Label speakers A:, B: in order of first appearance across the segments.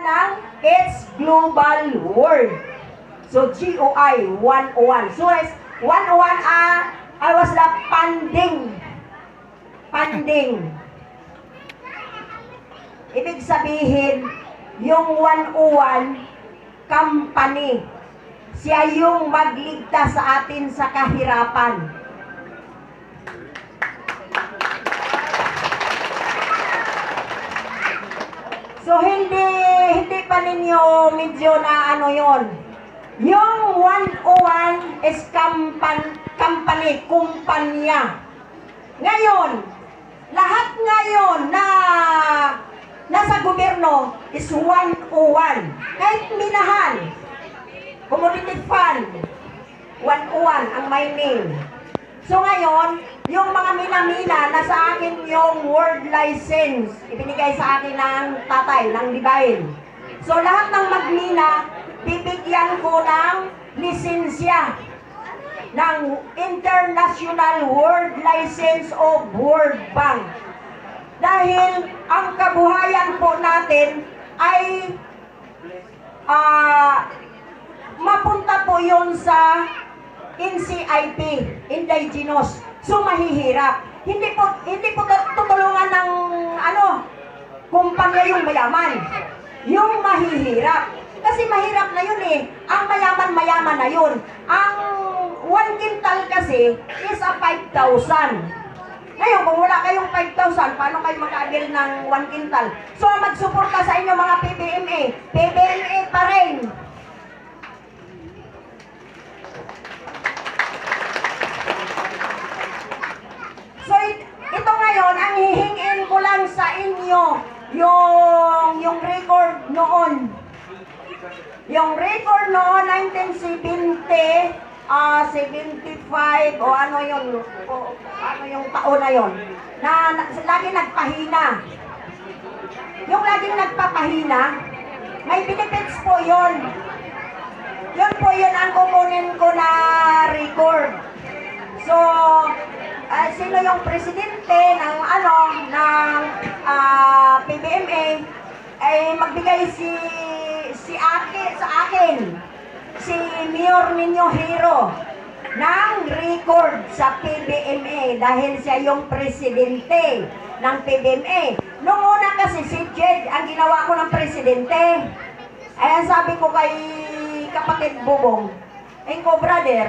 A: ng It's Global World. So, GOI 101. So, 101, I was the funding. Ibig sabihin, yung 101 company, siya yung magligtas sa atin sa kahirapan. So, hindi pa ninyo medyo na ano yon. Yung 101 is company, kumpanya. Ngayon, lahat ngayon na nasa gobyerno is 101. Kahit minahan, commodity fund, 101 ang my name. So ngayon, yung mga mina-mina, nasa akin yung word license. Ibinigay sa akin ng tatay, ng divine. So lahat ng magmina, bibigyan ko ng lisensya ng International World License of World Bank. Dahil ang kabuhayan po natin ay mapunta po yun sa NCIP, indigenous. So mahihirap. Hindi po tutulungan ng kumpanya yung mayaman. Yung mahihirap. Kasi mahirap na yun eh. Ang mayaman na yun. Ang 1 quintal kasi is a 5,000. Ngayon, kung wala kayong 5,000, paano kayo makabil ng 1 quintal? So, magsuporta sa inyo mga PBMA. PBMA pa rin. So, ito ngayon, ang hihingin ko lang sa inyo, yung record noon. Yung record noon, 1970, 75, o ano yung taon na yun, na lagi nagpahina. Yung laging nagpapahina, may benefits po yun. Yun po yun ang kukunin ko na record. So, sino yung presidente ng PBMA, ay magbigay sa akin si Mayor Nino Hero ng record sa PBMA dahil siya yung presidente ng PBMA. Noong una kasi si Jed ang ginawa ko ng presidente. Ay sabi ko kay kapatid Bubong, brother,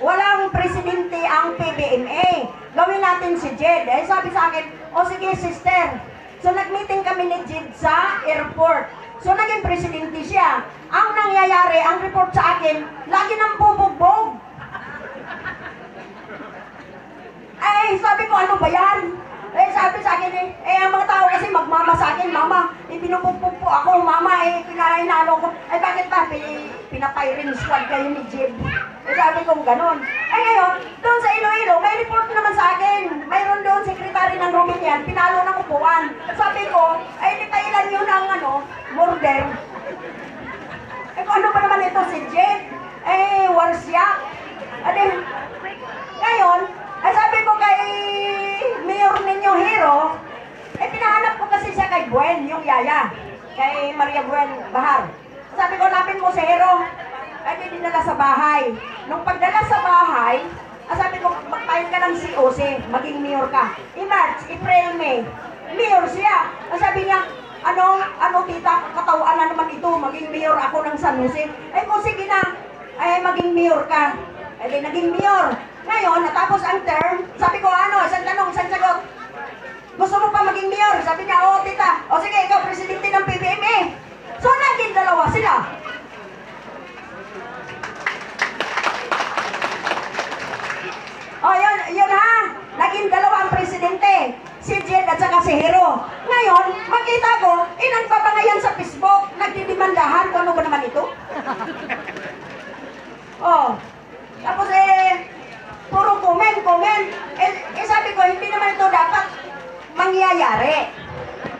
A: walang presidente ang PBMA. Gawin natin si Jed. Ay sabi sa akin, o sige sister. So nag-meeting kami ni Jed sa airport. So naging presidente siya. Ang nangyayari, ang report sa akin, lagi nang bubugbog. Ay, sabi ko, ano ba yan? Eh, sabi sa akin ang mga tao kasi magmama sa akin, mama, pinupugbog po ako, mama, pinahinalo ko. Ay, bakit ba? Pinapiring squad kayo ni Jib. Eh, sabi ko, ganun. Ay, ngayon, doon sa Iloilo, may report naman sa akin. Mayroon doon, sekretary ng Romanian, pinalo ng upuan. Sabi ko, ay, detailan yun ng, murder. Eh, kung ano ba naman ito, si Jib? Eh, warsyak. Ngayon, ay sabi ko kay Mayor Nino Hero, pinahanap ko kasi siya kay Buen, yung yaya. Kay Maria Buen Bahar. Sabi ko, lapin mo si Hero. Ay, dinala sa bahay. Nung pagdala sa bahay, sabi ko, magpahin ka ng COC, maging mayor ka. March, April, May. Mayor siya. Sabi niya, ano tita, katawaan na naman ito, maging mayor ako ng San Jose. Ay, kung sige na, ay maging mayor ka. Ay, naging mayor. Ngayon, natapos ang term, sabi ko, isang tanong, isang sagot.